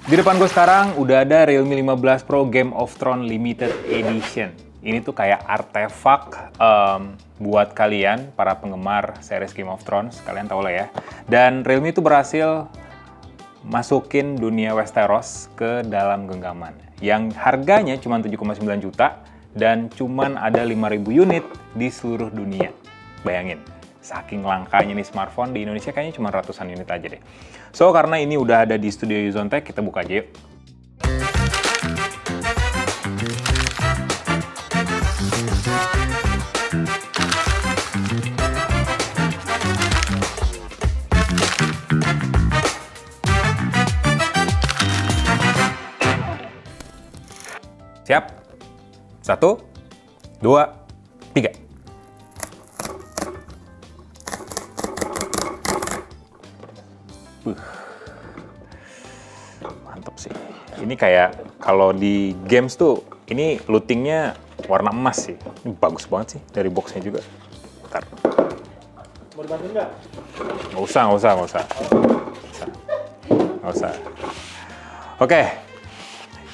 Di depan gue sekarang udah ada Realme 15 Pro Game of Thrones Limited Edition. Ini tuh kayak artefak buat kalian, para penggemar series Game of Thrones. Kalian tau lah ya. Dan Realme itu berhasil masukin dunia Westeros ke dalam genggaman. Yang harganya cuma 7,9 juta dan cuman ada 5.000 unit di seluruh dunia. Bayangin. Saking langkanya nih smartphone di Indonesia kayaknya cuma ratusan unit aja deh. So, karena ini udah ada di studio Yuzontech, kita buka aja yuk. Siap? 1, 2, 3. Mantap sih. Ini kayak kalau di games tuh, ini lootingnya warna emas sih. Ini bagus banget sih dari boxnya juga. Bentar. Mau dibantuin nggak? Nggak usah. Oke,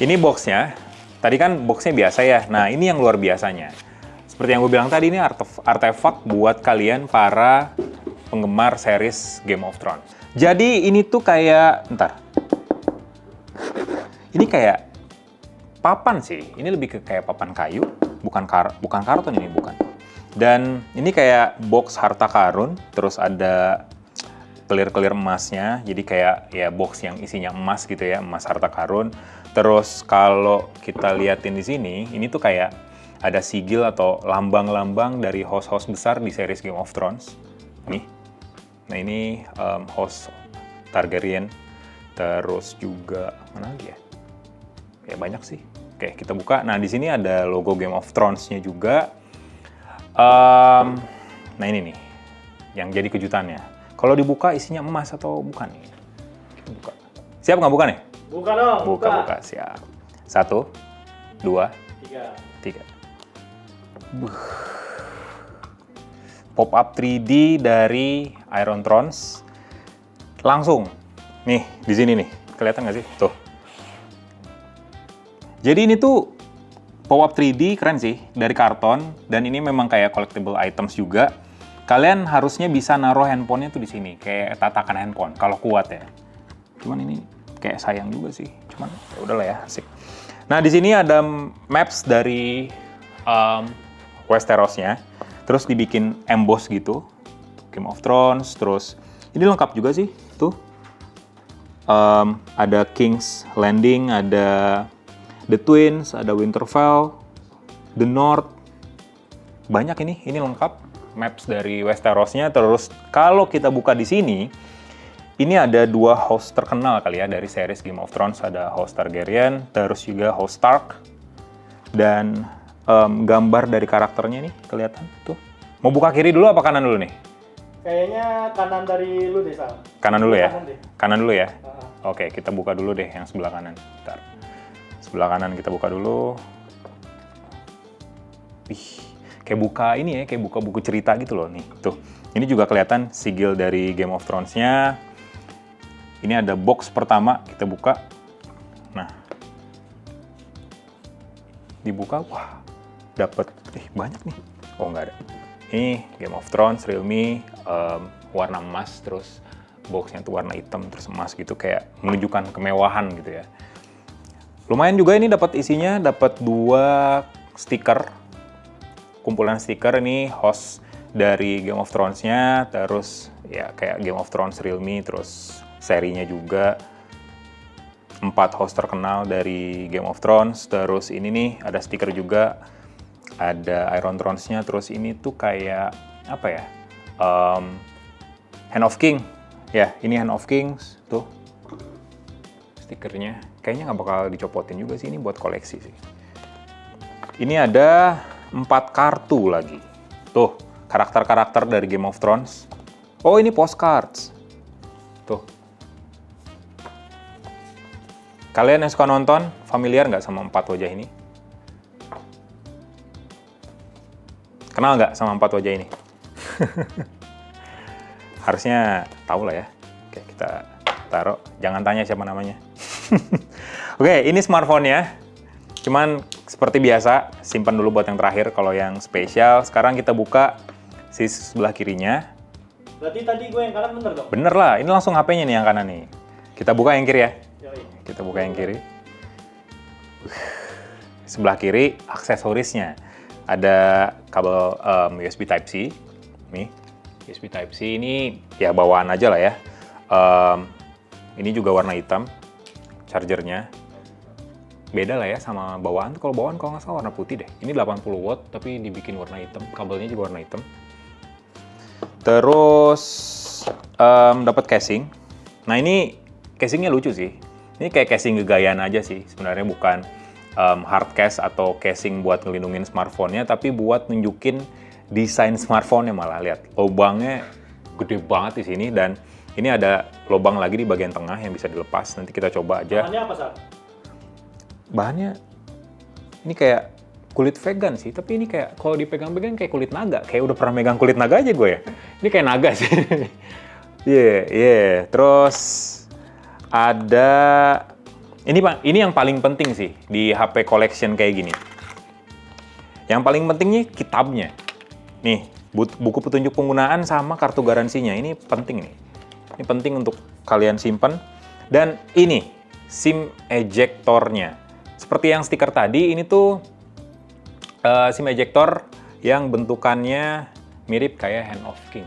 ini boxnya. Tadi kan boxnya biasa ya. Nah, ini yang luar biasanya. Seperti yang gue bilang tadi, ini artefak buat kalian para penggemar series Game of Thrones. Jadi ini tuh kayak, ini kayak papan sih. Ini lebih ke kayak papan kayu, bukan karton ini, bukan. Dan ini kayak box harta karun, terus ada clear emasnya. Jadi kayak ya box yang isinya emas gitu ya, emas harta karun. Terus kalau kita liatin di sini, ini tuh kayak ada sigil atau lambang-lambang dari host-host besar di series Game of Thrones. Nih. Nah ini host Targaryen, terus juga mana lagi ya? Ya banyak sih. Oke, kita buka. Nah di sini ada logo Game of Thrones-nya juga. Nah ini nih, yang jadi kejutannya. Kalau dibuka isinya emas atau bukan nih? Kita buka. Siap nggak buka nih? Buka dong. Buka. Siap. 1, 2, 3. Pop-up 3D dari Iron Thrones. Langsung. Nih, di sini nih. Kelihatan nggak sih? Tuh. Jadi ini tuh pop-up 3D keren sih. Dari karton. Dan ini memang kayak collectible items juga. Kalian harusnya bisa naruh handphonenya tuh di sini. Kayak tatakan handphone. Kalau kuat ya. Cuman ini kayak sayang juga sih. Cuman ya udahlah ya. Asik. Nah, di sini ada maps dari Westeros-nya. Terus dibikin emboss gitu, Game of Thrones. Terus ini lengkap juga sih, tuh. Ada King's Landing, ada The Twins, ada Winterfell, The North. Banyak ini lengkap maps dari Westeros-nya. Terus kalau kita buka di sini, ini ada 2 host terkenal kali ya dari series Game of Thrones. Ada host Targaryen, terus juga host Stark. Dan gambar dari karakternya nih, kelihatan tuh. Mau buka kiri dulu apa kanan dulu nih? Kayaknya kanan dari lu deh, Sal. Kanan dulu ya? Kanan dulu ya? Uh-huh. Oke, kita buka dulu deh yang sebelah kanan. Bentar. Sebelah kanan kita buka dulu. Wih, kayak buka ini ya, kayak buka buku cerita gitu loh nih. Tuh, ini juga kelihatan sigil dari Game of Thrones-nya. Ini ada box pertama, kita buka. Nah, dibuka, wah. Dapat banyak nih. Oh, nggak ada. Ini Game of Thrones Realme warna emas, terus boxnya tuh warna hitam terus emas gitu, kayak menunjukkan kemewahan gitu ya. Lumayan juga ini dapat isinya, dapat 2 stiker, kumpulan stiker. Ini host dari Game of Thrones-nya, terus ya kayak Game of Thrones Realme, terus serinya juga. 4 host terkenal dari Game of Thrones. Terus ini nih ada stiker juga. Ada Iron Thrones-nya, terus ini tuh kayak apa ya? Hand of King. Ya, ini Hand of Kings tuh. Stikernya. Kayaknya nggak bakal dicopotin juga sih, ini buat koleksi sih. Ini ada 4 kartu lagi. Tuh, karakter-karakter dari Game of Thrones. Oh, ini postcards. Tuh. Kalian yang suka nonton, familiar nggak sama 4 wajah ini? Kenal nggak sama 4 wajah ini? Harusnya tahu lah ya. Oke, kita taruh. Jangan tanya siapa namanya. Oke, ini smartphone-nya. Cuman seperti biasa, simpan dulu buat yang terakhir. Kalau yang spesial, sekarang kita buka sisi sebelah kirinya. Berarti tadi gue yang kanan bener dong? Bener lah, ini langsung HP-nya nih yang kanan nih. Kita buka yang kiri ya. Yoi. Kita buka yang kiri. Sebelah kiri, aksesorisnya. Ada kabel USB Type-C. Nih, USB Type-C ini ya bawaan aja lah ya. Ini juga warna hitam, chargernya. Beda lah ya sama bawaan. Kalau bawaan kalau nggak salah warna putih deh. Ini 80 watt tapi dibikin warna hitam. Kabelnya juga warna hitam. Terus dapat casing. Nah ini casingnya lucu sih. Ini kayak casing gegayaan aja sih. Sebenarnya bukan hard case atau casing buat ngelindungin smartphone-nya, tapi buat nunjukin desain smartphone-nya malah. Lihat, lubangnya gede banget di sini dan ini ada lubang lagi di bagian tengah yang bisa dilepas. Nanti kita coba aja. Bahannya apa, Sal? Bahannya ini kayak kulit vegan sih, tapi ini kayak kalau dipegang-pegang kayak kulit naga. Kayak udah pernah megang kulit naga aja gue ya. Ini kayak naga sih. Yeah. Terus ada ini yang paling penting sih di HP collection kayak gini. Yang paling pentingnya kitabnya. Nih, buku petunjuk penggunaan sama kartu garansinya. Ini penting nih. Ini penting untuk kalian simpan. Dan ini SIM ejectornya. Seperti yang stiker tadi, ini tuh SIM ejector yang bentukannya mirip kayak Hand of King.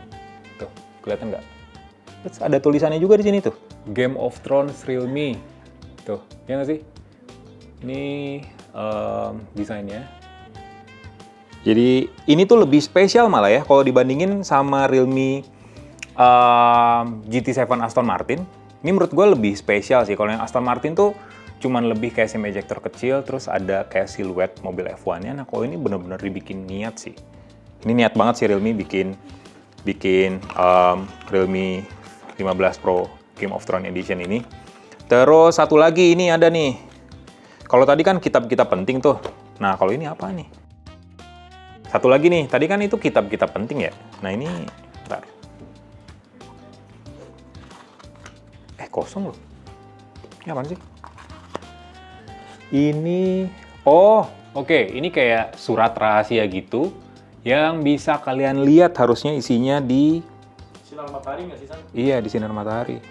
Tuh, kelihatan nggak? Terus ada tulisannya juga di sini tuh. Game of Thrones Realme. Tuh, ya nggak sih? Ini desainnya. Jadi ini tuh lebih spesial malah ya kalau dibandingin sama Realme GT7 Aston Martin. Ini menurut gue lebih spesial sih. Kalau yang Aston Martin tuh cuman lebih kayak SIM ejector kecil, terus ada kayak siluet mobil F1-nya. Nah, kalau ini bener-bener dibikin niat sih. Ini niat banget sih Realme bikin Realme 15 Pro Game of Thrones Edition ini. Terus satu lagi ini ada nih. Kalau tadi kan kitab-kitab penting tuh. Nah, kalau ini apa nih? Satu lagi nih, tadi kan itu kitab-kitab penting ya. Nah, ini bentar. Kosong loh. Ini apaan sih? Ini, oke. Ini kayak surat rahasia gitu yang bisa kalian lihat harusnya isinya di Sinar matahari nggak sih, San? Iya, di sinar matahari.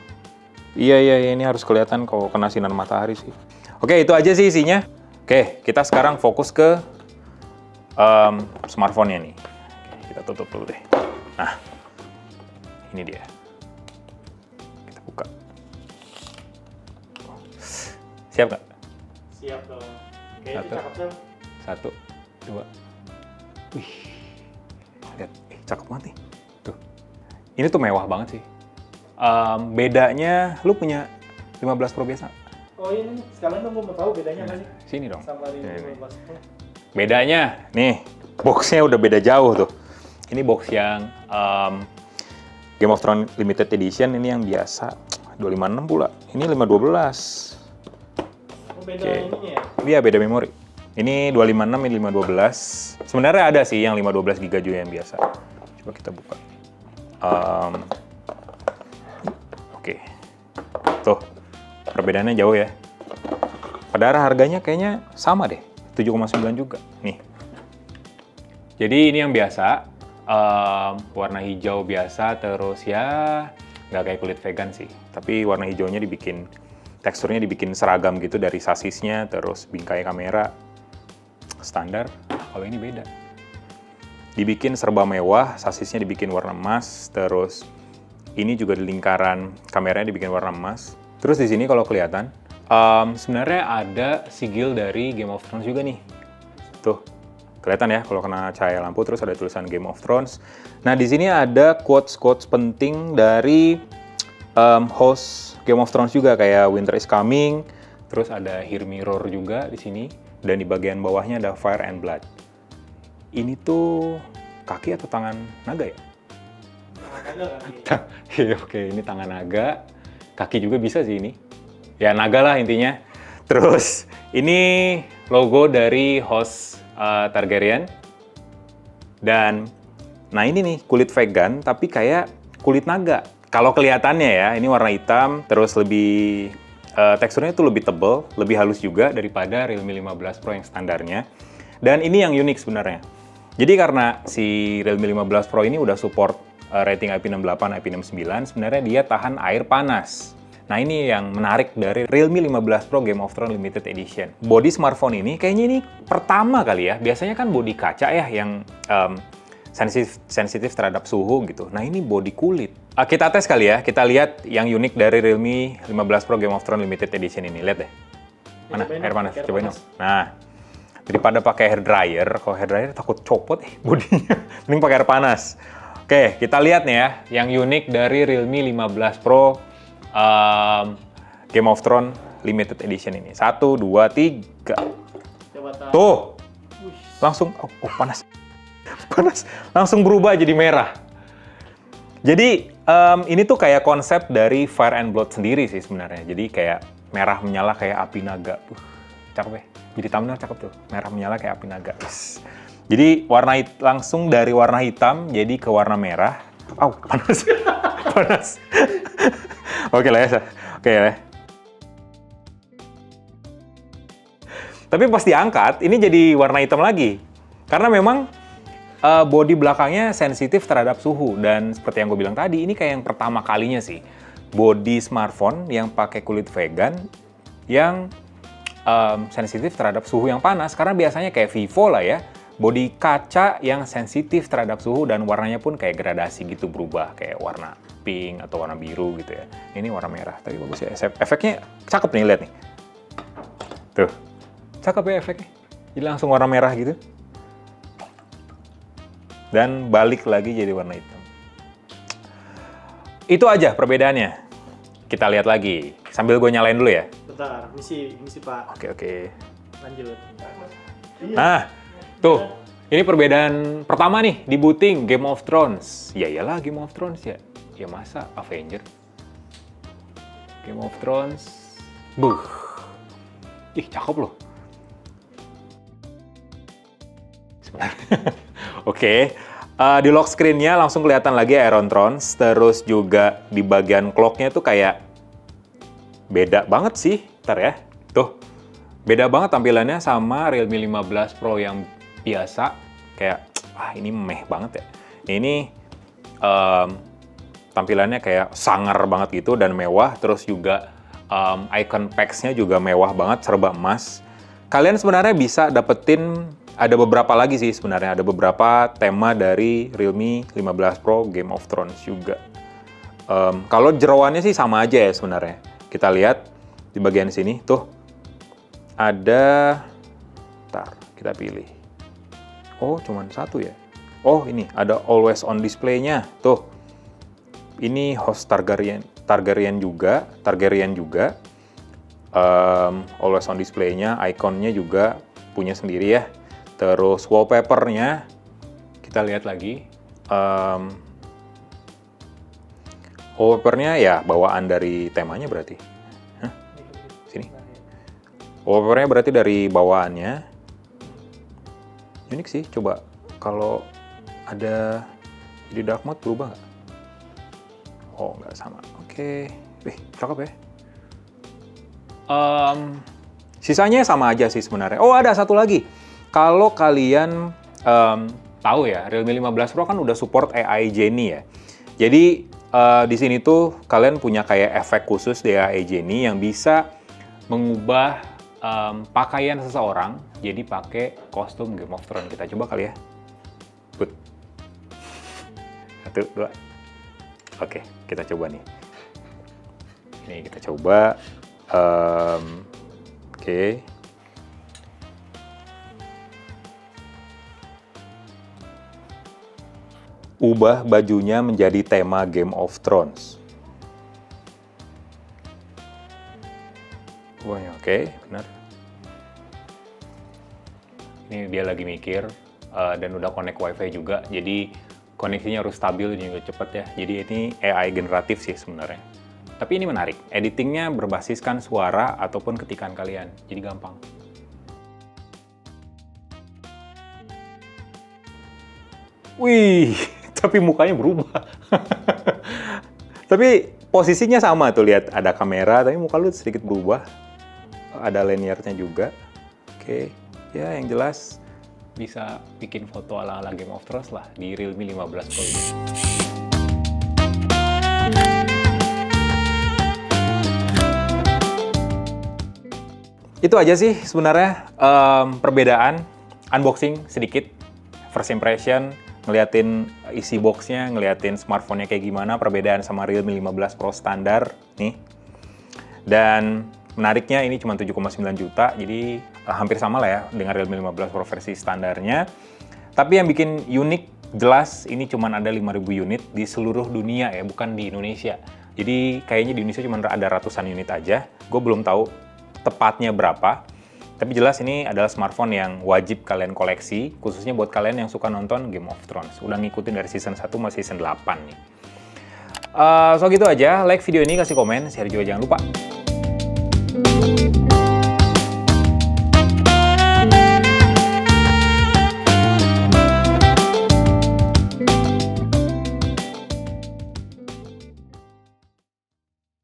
Iya, ini harus kelihatan kalau kena sinar matahari sih. Oke, itu aja sih isinya. Oke, kita sekarang fokus ke smartphone-nya nih. Oke, kita tutup dulu deh. Nah, ini dia. Kita buka. Siap nggak? Siap dong. Kayaknya itu cakep, Sal. 1, 2. Wih, lihat, cakep banget nih. Tuh, ini tuh mewah banget sih. Bedanya, lu punya 15 Pro biasa? Oh ini, sekalian dong gue mau tahu bedanya apa sih? Sini dong. Sama di Ini. 15 Pro. Bedanya, nih, boxnya udah beda jauh tuh. Ini box yang Game of Thrones Limited Edition, ini yang biasa 256 pula. Ini 512. Oh beda Oke. ininya ya? Iya, beda memori. Ini 256, ini 512. Sebenarnya ada sih yang 512 GB juga yang biasa. Coba kita buka. Oke. Tuh, perbedaannya jauh ya. Padahal harganya kayaknya sama deh. 7,9 juga. Nih. Jadi ini yang biasa. Warna hijau biasa, terus ya nggak kayak kulit vegan sih. Tapi warna hijaunya dibikin, teksturnya dibikin seragam gitu dari sasisnya, terus bingkai kamera standar. Kalau ini beda. Dibikin serba mewah, sasisnya dibikin warna emas, terus ini juga di lingkaran kameranya dibikin warna emas. Terus di sini kalau kelihatan, sebenarnya ada sigil dari Game of Thrones juga nih. Tuh, kelihatan ya kalau kena cahaya lampu, terus ada tulisan Game of Thrones. Nah, di sini ada quotes-quotes penting dari host Game of Thrones juga, kayak Winter is Coming, terus ada Hear Me Roar juga di sini, dan di bagian bawahnya ada Fire and Blood. Ini tuh kaki atau tangan naga ya? Ada kali. Oke, ini tangan naga, kaki juga bisa sih ini. Ya naga lah intinya. Terus ini logo dari host Targaryen. Dan nah ini nih kulit vegan tapi kayak kulit naga. Kalau kelihatannya ya, ini warna hitam, terus lebih teksturnya tuh lebih tebal, lebih halus juga daripada Realme 15 Pro yang standarnya. Dan ini yang unik sebenarnya. Jadi karena si Realme 15 Pro ini udah support rating IP68, IP69, sebenarnya dia tahan air panas. Nah ini yang menarik dari Realme 15 Pro Game of Thrones Limited Edition. Body smartphone ini kayaknya ini pertama kali ya, biasanya kan body kaca ya yang sensitif terhadap suhu gitu. Nah ini body kulit. Kita tes kali ya, kita lihat yang unik dari Realme 15 Pro Game of Thrones Limited Edition ini. Lihat deh. Mana air panas? Cobain dong. Nah, daripada pakai hair dryer, kalau hair dryer takut copot bodinya. Mending pakai air panas. Oke, kita lihat nih ya, yang unik dari Realme 15 Pro Game of Thrones Limited Edition ini. 1, 2, 3. Tuh, langsung, oh panas. Panas, langsung berubah jadi merah. Jadi ini tuh kayak konsep dari Fire and Blood sendiri sih sebenarnya. Jadi kayak merah menyala kayak api naga. Cakep ya. Jadi thumbnail cakep tuh. Merah menyala kayak api naga. Jadi langsung dari warna hitam jadi ke warna merah. Panas. Panas. Oke lah ya. Oke lah. Tapi pas diangkat, ini jadi warna hitam lagi. Karena memang bodi belakangnya sensitif terhadap suhu. Dan seperti yang gue bilang tadi, ini kayak yang pertama kalinya sih. Bodi smartphone yang pakai kulit vegan yang sensitif terhadap suhu yang panas. Karena biasanya kayak Vivo lah ya. Bodi kaca yang sensitif terhadap suhu dan warnanya pun kayak gradasi gitu berubah. Kayak warna pink atau warna biru gitu ya. Ini warna merah. Tapi bagus ya. Efeknya cakep nih, lihat nih. Tuh. Cakep ya efeknya. Jadi langsung warna merah gitu. Dan balik lagi jadi warna hitam. Itu aja perbedaannya. Kita lihat lagi. Sambil gue nyalain dulu ya. Bentar, misi Pak. Oke. Lanjut. Nah, tuh. Ini perbedaan pertama nih di booting Game of Thrones. Ya iyalah Game of Thrones ya. Ya masa Avenger. Game of Thrones. Ih, cakep loh. Oke, di lock screen-nya langsung kelihatan lagi Iron Thrones, terus juga di bagian clock-nya tuh kayak beda banget sih, ntar ya. Tuh, beda banget tampilannya sama Realme 15 Pro yang biasa, kayak, ini meh banget ya. Ini tampilannya kayak sangar banget gitu dan mewah, terus juga icon packs-nya juga mewah banget, serba emas. Kalian sebenarnya bisa dapetin ada beberapa lagi sih sebenarnya, ada beberapa tema dari Realme 15 Pro Game of Thrones juga. Kalau jeroannya sih sama aja ya sebenarnya. Kita lihat di bagian sini, tuh ada, ntar kita pilih. Oh, cuman satu ya. Oh, ini ada always on display-nya, tuh. Ini host Targaryen juga. Always on display-nya, ikonnya juga punya sendiri ya. Terus wallpaper-nya, kita lihat lagi. Wallpaper-nya ya bawaan dari temanya berarti. Sini. Wallpaper-nya berarti dari bawaannya. Unik sih, coba kalau ada jadi dark mode berubah nggak? Oh, nggak sama. Oke. Cakep ya. Sisanya sama aja sih sebenarnya. Oh, ada satu lagi. Kalau kalian tahu ya, Realme 15 Pro kan udah support AI Genie ya. Jadi di sini tuh kalian punya kayak efek khusus di AI Genie yang bisa mengubah pakaian seseorang jadi pakai kostum Game of Thrones. Kita coba kali ya. Put. 1, 2. Oke, kita coba nih. Ini kita coba. Oke. Ubah bajunya menjadi tema Game of Thrones. Oke, benar. Ini dia lagi mikir dan udah connect WiFi juga, jadi koneksinya harus stabil dan juga cepat ya. Jadi ini AI generatif sih sebenarnya. Tapi ini menarik, editingnya berbasiskan suara ataupun ketikan kalian, jadi gampang. Wih, tapi mukanya berubah. Tapi posisinya sama tuh, lihat ada kamera, tapi muka lu sedikit berubah. Ada lanyardnya juga. Oke, ya yang jelas bisa bikin foto ala-ala Game of Thrones lah di Realme 15 Pro ini. Itu aja sih sebenarnya perbedaan, unboxing sedikit, first impression, ngeliatin isi boxnya, ngeliatin smartphone-nya kayak gimana, perbedaan sama Realme 15 Pro standar nih. Dan menariknya ini cuma 7,9 juta, jadi hampir sama lah ya dengan Realme 15 Pro versi standarnya. Tapi yang bikin unik, jelas ini cuma ada 5.000 unit di seluruh dunia ya, bukan di Indonesia. Jadi kayaknya di Indonesia cuma ada ratusan unit aja, gue belum tahu tepatnya berapa. Tapi jelas ini adalah smartphone yang wajib kalian koleksi, khususnya buat kalian yang suka nonton Game of Thrones. Udah ngikutin dari season 1 sama season 8 nih. So gitu aja, like video ini, kasih komen, share juga jangan lupa.